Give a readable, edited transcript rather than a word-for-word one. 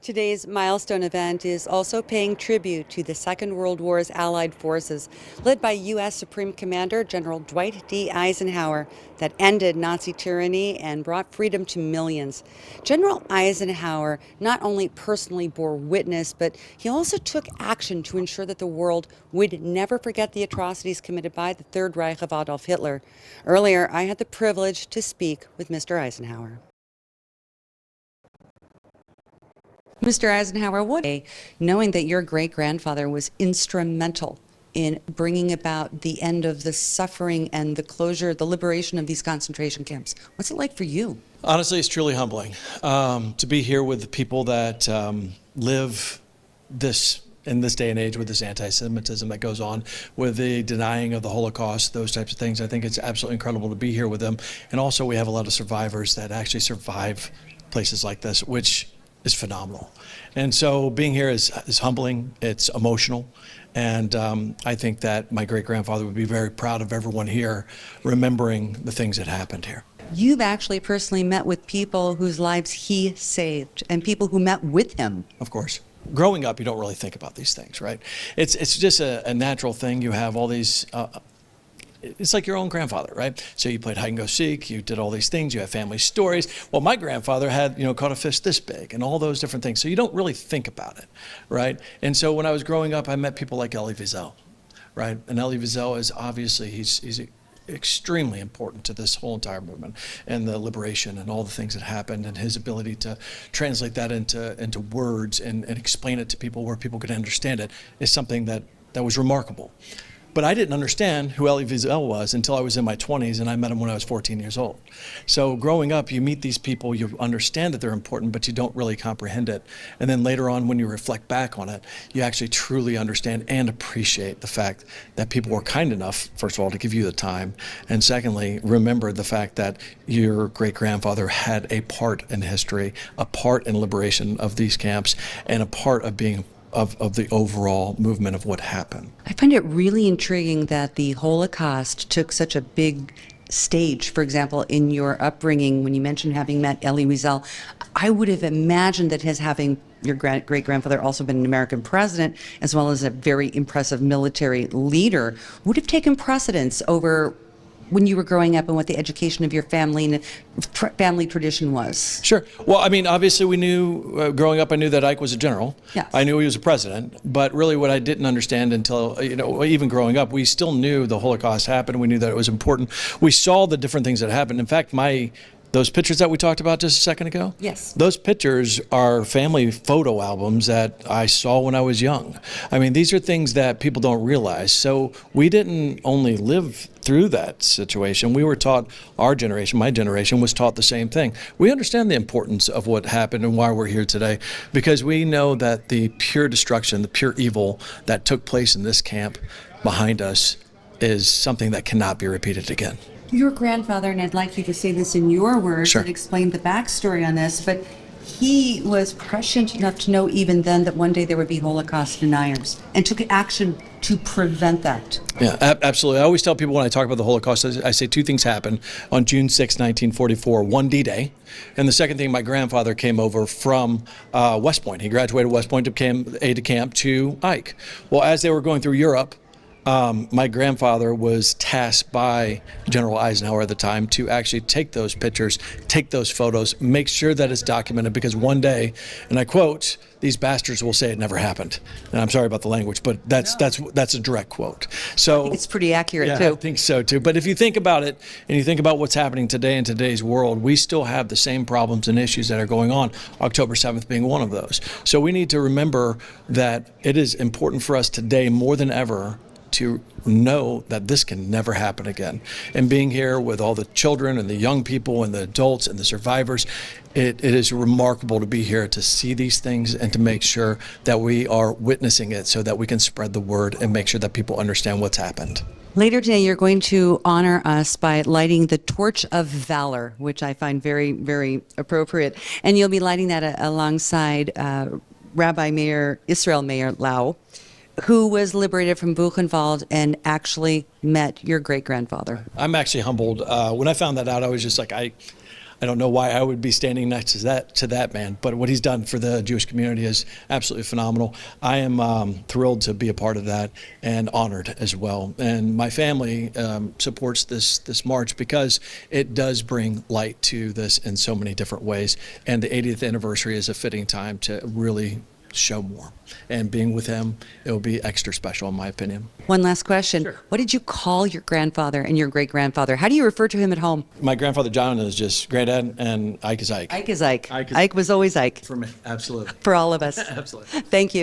Today's milestone event is also paying tribute to the Second World War's Allied forces, led by U.S. Supreme Commander General Dwight D. Eisenhower, that ended Nazi tyranny and brought freedom to millions. General Eisenhower not only personally bore witness, but he also took action to ensure that the world would never forget the atrocities committed by the Third Reich of Adolf Hitler. Earlier, I had the privilege to speak with Mr. Eisenhower. Mr. Eisenhower, knowing that your great-grandfather was instrumental in bringing about the end of the suffering and the closure, the liberation of these concentration camps, what's it like for you? Honestly, it's truly humbling to be here with the people that live this in this day and age with this anti-Semitism that goes on, with the denying of the Holocaust, those types of things. I think it's absolutely incredible to be here with them. And also we have a lot of survivors that actually survive places like this, which is phenomenal. And so being here is humbling, it's emotional, and I think that my great-grandfather would be very proud of everyone here remembering the things that happened here. You've actually personally met with people whose lives he saved and people who met with him. Of course. Growing up, you don't really think about these things, right? It's just a natural thing. You have all these it's like your own grandfather, right? So you played hide and go seek, you did all these things, you have family stories. Well, my grandfather had, caught a fish this big and all those different things. So you don't really think about it, right? And so when I was growing up, I met people like Elie Wiesel, right? And Elie Wiesel is obviously, he's extremely important to this whole entire movement and the liberation and all the things that happened, and his ability to translate that into words and explain it to people where people could understand it is something that was remarkable. But I didn't understand who Elie Wiesel was until I was in my 20s, and I met him when I was 14 years old. So growing up, you meet these people, you understand that they're important, but you don't really comprehend it. And then later on, when you reflect back on it, you actually truly understand and appreciate the fact that people were kind enough, first of all, to give you the time, and secondly, remember the fact that your great-grandfather had a part in history, a part in liberation of these camps, and a part of being of the overall movement of what happened. I find it really intriguing that the Holocaust took such a big stage, for example, in your upbringing. When you mentioned having met Elie Wiesel, I would have imagined that his having your great-grandfather also been an American president, as well as a very impressive military leader, would have taken precedence over when you were growing up and what the education of your family and family tradition was. Sure. Well, I mean, obviously we knew, growing up, I knew that Ike was a general. Yes. I knew he was a president, but really what I didn't understand until, even growing up, we still knew the Holocaust happened. We knew that it was important. We saw the different things that happened. In fact, those pictures that we talked about just a second ago? Yes. Those pictures are family photo albums that I saw when I was young. I mean, these are things that people don't realize. So we didn't only live through that situation. We were taught, our generation, my generation, was taught the same thing. We understand the importance of what happened and why we're here today, because we know that the pure destruction, the pure evil that took place in this camp behind us is something that cannot be repeated again. Your grandfather, and I'd like you to say this in your words, Sure, and explain the backstory on this, but he was prescient enough to know even then that one day there would be Holocaust deniers and took action to prevent that. Yeah, absolutely. I always tell people when I talk about the Holocaust, I say two things happened on June 6, 1944, one D-Day, and the second thing, my grandfather came over from West Point. He graduated West Point, became aide de camp to Ike. Well, as they were going through Europe, my grandfather was tasked by General Eisenhower at the time to actually take those pictures, take those photos, make sure that it's documented, because one day, and I quote, "These bastards will say it never happened." And I'm sorry about the language, but that's a direct quote. So It's pretty accurate, yeah, too. I think so too. But if you think about it, and you think about what's happening today in today's world, we still have the same problems and issues that are going on, October 7th being one of those. So we need to remember that it is important for us today more than ever to know that this can never happen again. And being here with all the children and the young people and the adults and the survivors, it is remarkable to be here to see these things and to make sure that we are witnessing it so that we can spread the word and make sure that people understand what's happened. Later today, you're going to honor us by lighting the Torch of Valor, which I find very, very appropriate. And you'll be lighting that alongside Rabbi Meir, Israel Meir Lau, who was liberated from Buchenwald and actually met your great-grandfather. I'm actually humbled. When I found that out, I was just like, I don't know why I would be standing next to that man, but what he's done for the Jewish community is absolutely phenomenal. I am thrilled to be a part of that and honored as well. And my family supports this march because it does bring light to this in so many different ways. And the 80th anniversary is a fitting time to really show more. And being with him, it will be extra special, in my opinion. One last question. Sure. What did you call your grandfather and your great-grandfather? How do you refer to him at home? My grandfather John is just Granddad, and Ike is Ike. Ike is Ike. Ike is- Ike was always Ike For me, absolutely. for all of us. Absolutely. Thank you.